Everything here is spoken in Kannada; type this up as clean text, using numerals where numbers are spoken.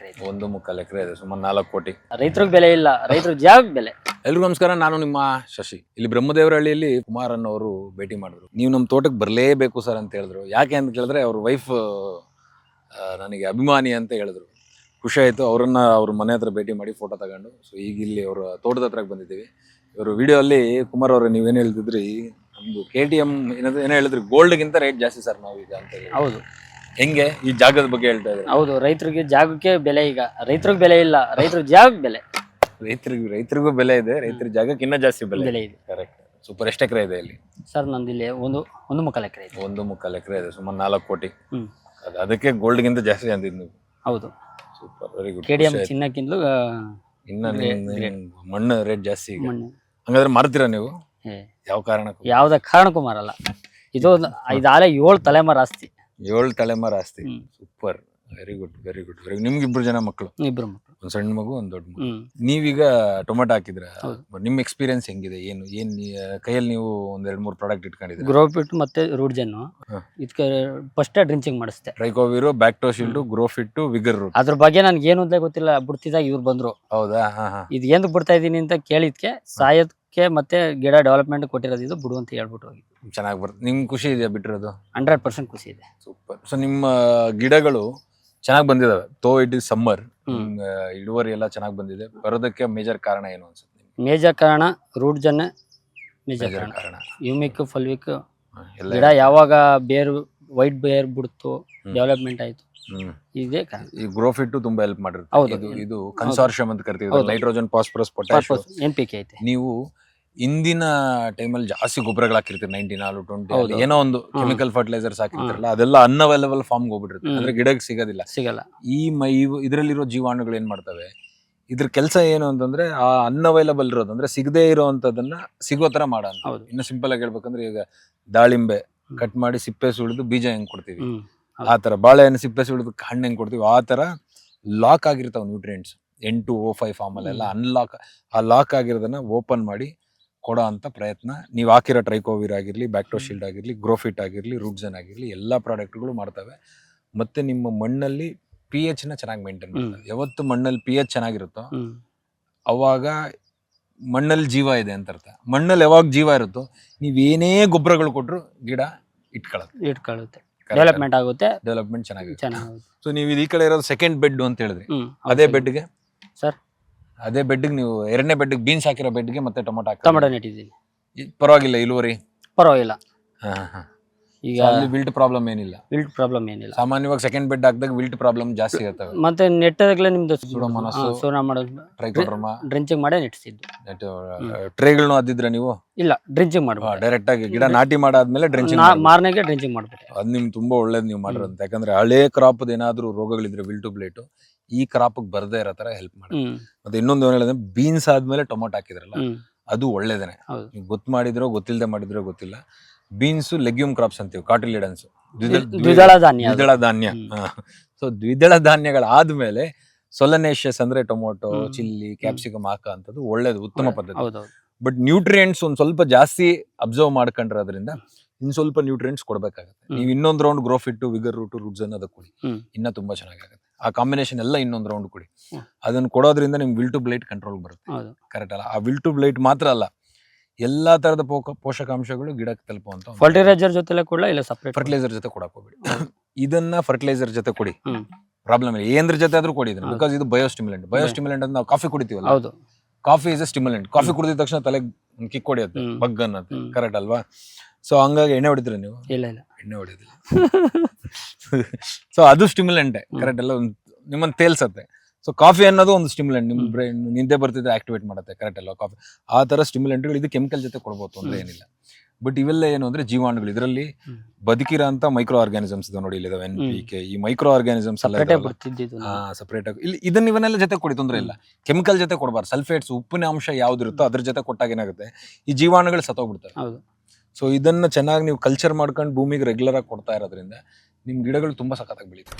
ಐತೆ. 1.25 ಎಕರೆ ಇದೆ, ಸುಮಾರು 4 ಕೋಟಿ. ರೈತರಿಗೆ ಬೆಲೆ ಇಲ್ಲ, ರೈತರ ಜಾಗಕ್ಕೆ ಬೆಲೆ. ಎಲ್ರಿಗೂ ನಮಸ್ಕಾರ, ನಾನು ನಿಮ್ಮ ಶಶಿ. ಇಲ್ಲಿ ಬ್ರಹ್ಮದೇವರಹಳ್ಳಿಯಲ್ಲಿ ಕುಮಾರ್ ಅನ್ನೋರು ಭೇಟಿ ಮಾಡಿದ್ರು. ನೀವು ನಮ್ಮ ತೋಟಕ್ಕೆ ಬರಲೇಬೇಕು ಸರ್ ಅಂತ ಹೇಳಿದ್ರು. ಯಾಕೆ ಅಂತ ಕೇಳಿದ್ರೆ ಅವ್ರ ವೈಫ್ ನನಗೆ ಅಭಿಮಾನಿ ಅಂತ ಹೇಳಿದ್ರು. ಖುಷಿ ಆಯಿತು. ಅವ್ರ ಮನೆ ಹತ್ರ ಭೇಟಿ ಮಾಡಿ ಫೋಟೋ ತಗೊಂಡು. ಸೊ ಈಗ ಇಲ್ಲಿ ಅವರ ತೋಟದ ಹತ್ರಕ್ಕೆ ಬಂದಿದ್ದೀವಿ. ಇವರು ವಿಡಿಯೋ ಅಲ್ಲಿ ಕುಮಾರ್ ಅವರು ನೀವೇನು ಹೇಳ್ತಿದ್ರಿ, ನಮ್ದು KTM ಏನೋ ಹೇಳಿದ್ರಿ, ಗೋಲ್ಡ್ಗಿಂತ ರೇಟ್ ಜಾಸ್ತಿ ಸರ್ ನಾವೀಗ ಅಂತ ಹೇಳಿ. ಹೌದು, ಹೆಂಗೆ ಈ ಜಾಗದ ಬಗ್ಗೆ ಹೇಳ್ತಾ ಇದ್ದಾರೆ? ಹೌದು, ರೈತರಿಗೆ ಜಾಗಕ್ಕೆ ಬೆಲೆ. ಈಗ ರೈತರಿಗೆ ಬೆಲೆ ಇಲ್ಲ, ರೈತರ ಜಾಗಕ್ಕೆ ಬೆಲೆ. ರೈತರಿಗೂ ಬೆಲೆ ಇದೆ, ರೈತರ ಜಾಗಕ್ಕೆ ಇನ್ನೂ ಜಾಸ್ತಿ ಬೆಲೆ ಇದೆ. ಕರೆಕ್ಟ್. ಸೂಪರ್. ಎಷ್ಟು ಎಕರೆ ಇದೆ ಇಲ್ಲಿ ಸರ್ ನಂದು ಇಲ್ಲಿ 1.25 ಎಕರೆ ಇದೆ. 1.25 ಎಕರೆ ಇದೆ, ಸುಮಾರು 4 ಕೋಟಿ. ಹ್ಮ್, ಅದಕ್ಕೆ ಗೋಲ್ಡ್ಗಿಂತ ಜಾಸ್ತಿ ಅಂತಿದ್ ನೀವು. ಹೌದು, ಸೂಪರ್, ವೆರಿ ಗುಡ್. KTM ಚಿನ್ನಕ್ಕಿಂತಲೂ ಇನ್ನ ಮಣ್ಣು ರೇಟ್ ಜಾಸ್ತಿ ಈಗ. ಮಣ್ಣು ಹಂಗಾದ್ರೆ ಮಾರ್ತೀರಾ ನೀವು? ಯಾವ ಕಾರಣಕ್ಕೂ? ಯಾವ್ದ ಕಾರಣಕ್ಕೂ ಮಾರಲ್ಲ. ಇದು ಆಲೆ 7 ತಲೆಮಾರು ಆಸ್ತಿ. 7 ತಲೆಮಾರು ಆಸ್ತಿ. Super, very good, very good, very good. ನಿಮ್ಗೆ 2 ಜನ ಮಕ್ಕಳು? 2 ಮಕ್ಕಳು, ಒಂದ್ ಸಣ್ಣ ಮಗು, ಒಂದ್ ದೊಡ್ಡ ಮಗು. ನೀವೀಗ ಟೊಮೆಟೊ ಹಾಕಿದ್ರ, ನಿಮ್ ಎಕ್ಸ್ಪೀರಿಯನ್ಸ್ ಹೆಂಗಿದೆ? ಏನ್ ಕೈಯಲ್ಲಿ ನೀವು 1-2-3 ಪ್ರಾಡಕ್ಟ್ ಇಟ್ಕೊಂಡಿದ್ರೆ? ಗ್ರೋಫಿಟ್ ಮತ್ತೆ ರೂಟ್ಜನ್. ಇದಕ್ಕೆ ಫಸ್ಟ್ ಡ್ರಿಂಚಿಂಗ್ ಮಾಡಿಸ್ತೆ. ಟ್ರೈಕೋವಿರು, ಬ್ಯಾಕ್ಟೋಶಿಲ್ಡ್, ಗ್ರೋಫಿಟ್, ವಿಗರ್ ರೂಟ್. ಅದ್ರ ಬಗ್ಗೆ ನನ್ಗೆ ಏನು ಅಂತ ಗೊತ್ತಿಲ್ಲ. ಬಿಡ್ತಿದಾಗ ಇವ್ರು ಬಂದ್ರು. ಹೌದಾ? ಇದು ಏನು ಬಿಡ್ತಾ ಇದೀನಿ ಅಂತ ಕೇಳಿದ್ಕೆ ಸಾಯೋದಕ್ಕೆ ಮತ್ತೆ ಗಿಡ ಡೆವಲಪ್ಮೆಂಟ್ ಕೊಟ್ಟಿರೋದು ಇದು ಬಿಡು ಅಂತ ಹೇಳ್ಬಿಟ್ಟು ಹೋಗಿ. ಚೆನ್ನಾಗಿ ಬರ್ತದೆ. ನಿಮ್ಗೆ ಖುಷಿ ಇದೆಯಾ ಬಿಟ್ಟಿರೋದು? 100% ಖುಷಿ ಇದೆ. ಸೂಪರ್. ಸೊ ನಿಮ್ಮ ಗಿಡಗಳು ಚೆನ್ನಾಗಿ ಬಂದಿದಾವೆ. ಇಟ್ ಇಸ್ ಸಮ್ಮರ್, ಇಳುವರಿ ಎಲ್ಲ ಚೆನ್ನಾಗಿ ಬಂದಿದೆ. ಬರೋದಕ್ಕೆ ಮೇಜರ್ ಕಾರಣ ಏನು ಅನ್ಸುತ್ತೆ? ಮೇಜರ್ ಕಾರಣ ರೂಟ್ಜನ್. ಮೇಜರ್ ಕಾರಣ ಯುಮಿಕ್, ಫಲ್ವಿಕ್ ಗಿಡ ಯಾವಾಗ ವೈಟ್ ಬೇರ್ ಬಿಡ್ತು, ಡೆವಲಪ್ಮೆಂಟ್ ಆಯ್ತು, ಇದೇ ಕಾರಣ. ಈ ಗ್ರೋಫಿಟ್ ತುಂಬಾ ಹೆಲ್ಪ್ ಮಾಡಿರುತ್ತೆ. ಇದು ಕನ್ಸಾರ್ಷಿಯಂ ಅಂತ ಕರಿತೀವಿ. ನೈಟ್ರೋಜನ್, ಫಾಸ್ಫರಸ್, ಪೊಟ್ಯಾಷಿಯಂ, NPK ಐತೆ. ನೀವು ಇಂದಿನ ಟೈಮಲ್ಲಿ ಜಾಸ್ತಿ ಗೊಬ್ಬರಗಳು ಹಾಕಿರ್ತೀರಿ, 19 20 ಏನೋ ಒಂದು ಕೆಮಿಕಲ್ ಫರ್ಟಿಲೈಸರ್ಸ್ ಹಾಕಿರ್ತಾರಲ್ಲ, ಅದೆಲ್ಲ ಅನ್ಅವೈಲಬಲ್ ಫಾರ್ಮ್ಗೆ ಹೋಗ್ಬಿಟ್ಟಿರುತ್ತೆ. ಅಂದ್ರೆ ಗಿಡಕ್ಕೆ ಸಿಗಲ್ಲ. ಇದರಲ್ಲಿರೋ ಜೀವಾಣುಗಳು ಏನ್ ಮಾಡ್ತವೆ, ಇದ್ರ ಕೆಲಸ ಏನು ಅಂತಂದ್ರೆ ಆ ಅನ್ಅವೈಲಬಲ್ ಇರೋದು, ಅಂದ್ರೆ ಸಿಗದೆ ಇರೋಂಥದ್ದನ್ನ ಸಿಗೋ ತರ ಮಾಡೋ. ಇನ್ನು ಸಿಂಪಲ್ ಆಗಿ ಹೇಳ್ಬೇಕಂದ್ರೆ, ಈಗ ದಾಳಿಂಬೆ ಕಟ್ ಮಾಡಿ ಸಿಪ್ಪೆ ಸುಳಿದು ಬೀಜ ಹೆಂಗ್ ಕೊಡ್ತೀವಿ, ಆ ತರ ಬಾಳೆಹಣ್ಣು ಸಿಪ್ಪೆ ಸುಳಿದು ಹಣ್ಣು ಹೆಂಗ್ ಕೊಡ್ತೀವಿ, ಆ ತರ ಲಾಕ್ ಆಗಿರ್ತಾವ ನ್ಯೂಟ್ರಿಯೆಂಟ್ಸ್. N2O5 ಫಾರ್ಮ್ ಅಲ್ಲೆಲ್ಲ ಆ ಲಾಕ್ ಆಗಿರೋದನ್ನ ಓಪನ್ ಮಾಡಿ ಕೊಡೋ ಅಂತ ಪ್ರಯತ್ನ ನೀವು ಹಾಕಿರೋ ಟ್ರೈಕೋವಿರ್ ಆಗಿರ್ಲಿ, ಬ್ಯಾಕ್ಟೋಶಿಲ್ಡ್ ಆಗಿರ್ಲಿ, ಗ್ರೋಫಿಟ್ ಆಗಿರ್ಲಿ, ರೂಟ್ಜನ್ ಆಗಿರ್ಲಿ, ಎಲ್ಲಾ ಪ್ರಾಡಕ್ಟ್ಗಳು ಮಾಡ್ತವೆ. ಮತ್ತೆ ನಿಮ್ಮ ಮಣ್ಣಲ್ಲಿ pH ನ ಚೆನ್ನಾಗಿ ಮೇಂಟೈನ್ ಮಾಡ್ತವೆ. ಯಾವತ್ತು ಮಣ್ಣಲ್ಲಿ pH ಚೆನ್ನಾಗಿರುತ್ತೋ ಅವಾಗ ಮಣ್ಣಲ್ಲಿ ಜೀವ ಇದೆ ಅಂತ ಅರ್ಥ. ಮಣ್ಣಲ್ಲಿ ಯಾವಾಗ ಜೀವ ಇರುತ್ತೋ ನೀವೇನೇ ಗೊಬ್ಬರಗಳು ಕೊಟ್ರು ಗಿಡ ಇಟ್ಕೊಳ್ಳುತ್ತೆ, ಡೆವಲಪ್ಮೆಂಟ್ ಆಗುತ್ತೆ, ಡೆವಲಪ್ಮೆಂಟ್ ಚೆನ್ನಾಗುತ್ತೆ. ಸೊ ನೀವು ಈ ಕಡೆ ಇರೋದು ಸೆಕೆಂಡ್ ಬೆಡ್ ಅಂತ ಹೇಳಿದ್ರಿ. ಅದೇ ಬೆಡ್ಗೆ ನೀವು 2ನೇ ಬೆಡ್ಗೆ ಬೀನ್ಸ್ ಹಾಕಿರೋ ಬೆಡ್ಗೆ ಮತ್ತೆ ಟೊಮೊಟೊ ನೆಟ್ಟಿದ್ದೀನಿ. ಪರವಾಗಿಲ್ಲ, ಇಳುವರಿ ಪರವಾಗಿಲ್ಲ. ಈಗ ವಿಲ್ಟ್ ಪ್ರಾಬ್ಲಮ್ ಏನಿಲ್ಲ. ಸಾಮಾನ್ಯವಾಗಿ ಸೆಕೆಂಡ್ ಬೆಡ್ ಹಾಕಿದಾಗ ವಿಲ್ಟ್ ಪ್ರಾಬ್ಲಮ್ ಜಾಸ್ತಿ ಇರ್ತವೆ. ಮತ್ತೆ ನೆಟ್ಟದಾಗಲೇ ನಿಮ್ದು ಟ್ರೈಕೋಡರ್ಮಾ ಡ್ರಿಂಚಿಂಗ್ ಮಾಡೇ ನೆಟ್ಟಿಸಿದ್ದು. ಟ್ರೇಗಳನ್ನು ಅದಿದ್ರೆ ನೀವು ಇಲ್ಲ, ಡ್ರಿಂಚಿಂಗ್ ಮಾಡ್ಬೋದು ಡೈರೆಕ್ಟ್ ಆಗಿ. ಗಿಡ ನಾಟಿ ಮಾಡಾದ್ಮೇಲೆ ಡ್ರಿಂಚಿಂಗ್, ಮಾರನೆಗೆ ಡ್ರಿಂಚಿಂಗ್ ಮಾಡ್ಬೇಕು. ಅದು ನಿಮ್ಗೆ ತುಂಬಾ ಒಳ್ಳೇದು ನೀವು ಮಾಡಿರೋದು. ಯಾಕಂದ್ರೆ ಹಳೆ ಕ್ರಾಪ್ ಏನಾದ್ರು ರೋಗಗಳಿದ್ರೆ ವಿಲ್ಟು ಬ್ಲೇಟು ಈ ಕ್ರಾಪ್ ಬರ್ದೇ ಇರೋ ತರ ಹೆಲ್ಪ್ ಮಾಡಿ. ಮತ್ತೆ ಇನ್ನೊಂದು ಏನ್ ಹೇಳಿದ್ರೆ, ಬೀನ್ಸ್ ಆದ್ಮೇಲೆ ಟೊಮೊಟೊ ಹಾಕಿದ್ರಲ್ಲ, ಅದು ಒಳ್ಳೇದೇನೆ. ನೀವು ಗೊತ್ತು ಮಾಡಿದ್ರೋ ಗೊತ್ತಿಲ್ಲದೆ ಮಾಡಿದ್ರೋ ಗೊತ್ತಿಲ್ಲ, ಬೀನ್ಸ್ ಲೆಗ್ಯೂಮ್ ಕ್ರಾಪ್ಸ್ ಅಂತೀವಿ, ಕಾಟಿಲಿಡನ್ಸ್, ದ್ವಿದಳ ಧಾನ್ಯ. ಸೊ ದ್ವಿದಳ ಧಾನ್ಯಗಳಾದ್ಮೇಲೆ ಸೊಲನೇಷಿಯಸ್ ಅಂದ್ರೆ ಟೊಮೊಟೊ, ಚಿಲ್ಲಿ, ಕ್ಯಾಪ್ಸಿಕಮ್ ಹಾಕೋಂಥದ್ದು ಒಳ್ಳೇದು, ಉತ್ತಮ ಪದ್ಧತಿ. ಬಟ್ ನ್ಯೂಟ್ರಿಯೆಂಟ್ಸ್ ಒಂದ್ ಸ್ವಲ್ಪ ಜಾಸ್ತಿ ಅಬ್ಸರ್ವ್ ಮಾಡ್ಕೊಂಡ್ರದ್ರಿಂದ ಇನ್ ಸ್ವಲ್ಪ ನ್ಯೂಟ್ರಿಯೆಂಟ್ಸ್ ಕೊಡ್ಬೇಕಾಗುತ್ತೆ. ನೀವು ಇನ್ನೊಂದ್ ರೌಂಡ್ ಗ್ರೋಫಿಟ್, ವಿಗರ್ ರೂಟ್, ರೂಟ್ಜನ್ ಅದಕ್ಕೆ ಕೊಡಿ, ಇನ್ನ ತುಂಬಾ ಚೆನ್ನಾಗಾಗುತ್ತೆ. ಆ ಕಾಂಬಿನೇಷನ್ ಎಲ್ಲ ಇನ್ನೊಂದ್ ರೌಂಡ್ ಕೊಡಿ. ಅದನ್ನ ಕೊಡೋದ್ರಿಂದ ನಿಮ್ಗೆ ವಿಲ್ಟು ಬ್ಲೈಟ್ ಕಂಟ್ರೋಲ್ ಬರುತ್ತೆ. ಕರೆಕ್ಟ್ ಅಲ್ಲ? ಆ ವಿಲ್ಟು ಬ್ಲೈಟ್ ಮಾತ್ರ ಅಲ್ಲ, ಎಲ್ಲಾ ತರದ ಪೋಷಕಾಂಶಗಳು ಗಿಡಕ್ಕೆ ತಲುಪುವಂತ. ಫರ್ಟಿಲೈಸರ್ ಜೊತೆ ಕೊಡಲ್ಲ, ಇಲ್ಲ ಸಪರೇಟ್ ಫರ್ಟಿಲೈಸರ್ ಜೊತೆ ಕೊಡಕ್ ಹೋಗ್ಬೇಡಿ. ಇದನ್ನ ಫರ್ಟಿಲೈಸರ್ ಜೊತೆ ಕೊಡಿ, ಪ್ರಾಬ್ಲಮ್ ಇಲ್ಲ. ಏನ್ರ ಜೊತೆ ಆದ್ರೂ ಕೊಡಿ ಇದನ್ನ. ಬಿಕಾಸ್ ಇದು ಬಯೋಸ್ಟಿಮ್ಯುಲೆಂಟ್ ಅಂತ ನಾವು ಕಾಫಿ ಕುಡಿತೀವಲ್ಲ, coffee is a stimulant. Coffee ಕುಡಿದ ತಕ್ಷಣ ತಲೆಗೆ ಕಿಕ್ ಹೊಡಿಯುತ್ತೆ, ಬಗ್ ಅನ್ನತ್ತೆ. ಕರೆಕ್ಟ್ ಅಲ್ವಾ? ಸೊ ಹಂಗಾಗಿ ಎಣ್ಣೆ ಹೊಡಿತೀರ ನೀವು? ಇಲ್ಲ, ಎಣ್ಣೆ ಹೊಡಿಯೋದಿಲ್ಲ. ಸೊ ಅದು ಸ್ಟಿಮ್ಯುಲೆಂಟೇ. ಕರೆಕ್ಟ್ ಎಲ್ಲ ನಿಮ್ಮನ್ನ ತೇಲ್ಸತ್ತೆ. ಸೊ ಕಾಫಿ ಅನ್ನೋದು ಒಂದು ಸ್ಟಿಮ್ಯುಲೆಂಟ್. ನಿಮ್ ಬ್ರೈನ್ ನಿದ್ದೆ ಬರ್ತಿದ್ರೆ ಆಕ್ಟಿವೇಟ್ ಮಾಡುತ್ತೆ. ಕರೆಕ್ಟ್ ಅಲ್ವಾ? ಕಾಫಿ ಆ ತರ ಸ್ಟಿಮ್ಯುಲೆಂಟ್ಗಳು ಇದು ಕೆಮಿಕಲ್ ಜೊತೆ ಕೊಡ್ಬೋದು ಅಂದ್ರೆ ಏನಿಲ್ಲ. ಬಟ್ ಇವೆಲ್ಲ ಏನು ಅಂದ್ರೆ ಜೀವಾಣುಗಳು. ಇದರಲ್ಲಿ ಬದುಕಿರೋ ಅಂತ ಮೈಕ್ರೋ ಆರ್ಗಾನಿಸಮ್ಸ್ ಇದೆ ನೋಡಿ, ಇಲ್ಲಿದಾವೆ NPK. ಈ ಮೈಕ್ರೋ ಆರ್ಗಾನಿಸಮ್ಸ್ ಸಪರೇಟ್ ಆಗಿ ಇಲ್ಲಿ ಇವನ್ನೆಲ್ಲ ಜೊತೆ ಕೊಡಿ, ತೊಂದ್ರೆ ಇಲ್ಲ. ಕೆಮಿಕಲ್ ಜೊತೆ ಕೊಡಬಾರ್ದು. ಸಲ್ಫೇಟ್ಸ್, ಉಪ್ಪಿನ ಅಂಶ ಯಾವ್ದಿರುತ್ತೋ ಅದ್ರ ಜೊತೆ ಕೊಟ್ಟಾಗ ಏನಾಗುತ್ತೆ, ಈ ಜೀವಾಣುಗಳು ಸತ್ತೋಗ್ಬಿಡ್ತವೆ. ಸೊ ಇದನ್ನ ಚೆನ್ನಾಗಿ ನೀವು ಕಲ್ಚರ್ ಮಾಡ್ಕೊಂಡು ಭೂಮಿಗೆ ರೆಗ್ಯುಲರ್ ಆಗಿ ಕೊಡ್ತಾ ಇರೋದ್ರಿಂದ ನಿಮ್ ಗಿಡಗಳು ತುಂಬಾ ಸಖತ್ತಾಗಿ ಬೆಳೀತವೆ.